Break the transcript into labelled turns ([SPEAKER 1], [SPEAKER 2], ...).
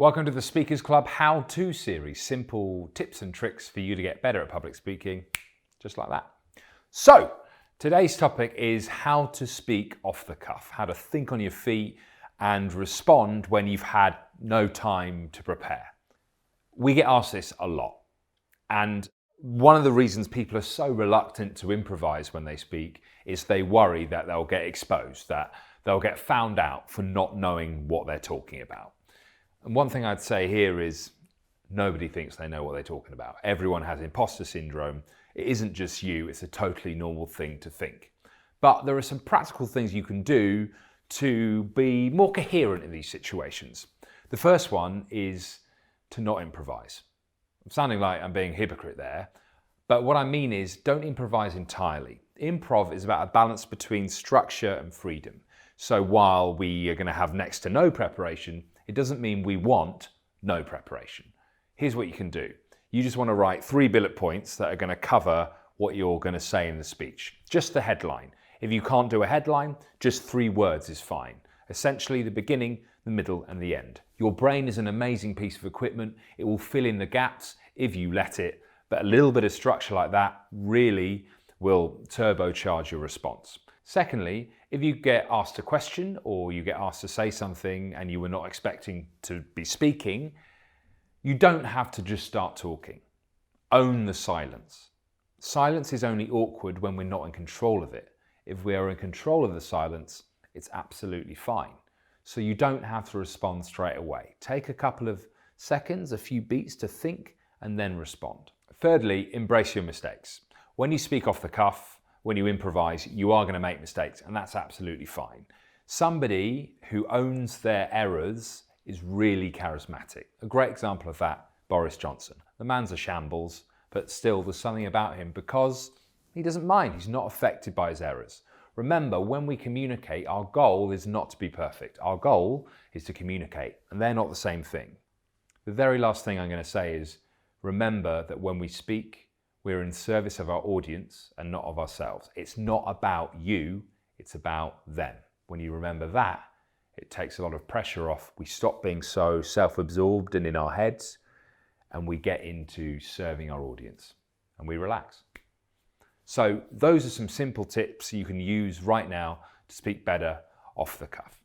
[SPEAKER 1] Welcome to the Speakers Club How-To series. Simple tips and tricks for you to get better at public speaking, just like that. So, today's topic is how to speak off the cuff, how to think on your feet and respond when you've had no time to prepare. We get asked this a lot, and one of the reasons people are so reluctant to improvise when they speak is they worry that they'll get exposed, that they'll get found out for not knowing what they're talking about. And one thing I'd say here is nobody thinks they know what they're talking about. Everyone has imposter syndrome. It isn't just you, it's a totally normal thing to think. But there are some practical things you can do to be more coherent in these situations. The first one is to not improvise. I'm sounding like I'm being a hypocrite there, but what I mean is don't improvise entirely. Improv is about a balance between structure and freedom. So while we are going to have next to no preparation, it doesn't mean we want no preparation. Here's what you can do. You just want to write 3 bullet points that are going to cover what you're going to say in the speech. Just the headline. If you can't do a headline, just 3 words is fine. Essentially the beginning, the middle and the end. Your brain is an amazing piece of equipment. It will fill in the gaps if you let it, but a little bit of structure like that really will turbocharge your response. Secondly, if you get asked a question or you get asked to say something and you were not expecting to be speaking, you don't have to just start talking. Own the silence. Silence is only awkward when we're not in control of it. If we are in control of the silence, it's absolutely fine. So you don't have to respond straight away. Take a couple of seconds, a few beats to think and then respond. Thirdly, embrace your mistakes. When you speak off the cuff, when you improvise, you are going to make mistakes, and that's absolutely fine. Somebody who owns their errors is really charismatic. A great example of that, Boris Johnson. The man's a shambles, but still there's something about him because he doesn't mind. He's not affected by his errors. Remember, when we communicate, our goal is not to be perfect. Our goal is to communicate, and they're not the same thing. The very last thing I'm going to say is, remember that when we speak, we're in service of our audience and not of ourselves. It's not about you, it's about them. When you remember that, it takes a lot of pressure off. We stop being so self-absorbed and in our heads, and we get into serving our audience, and we relax. So those are some simple tips you can use right now to speak better off the cuff.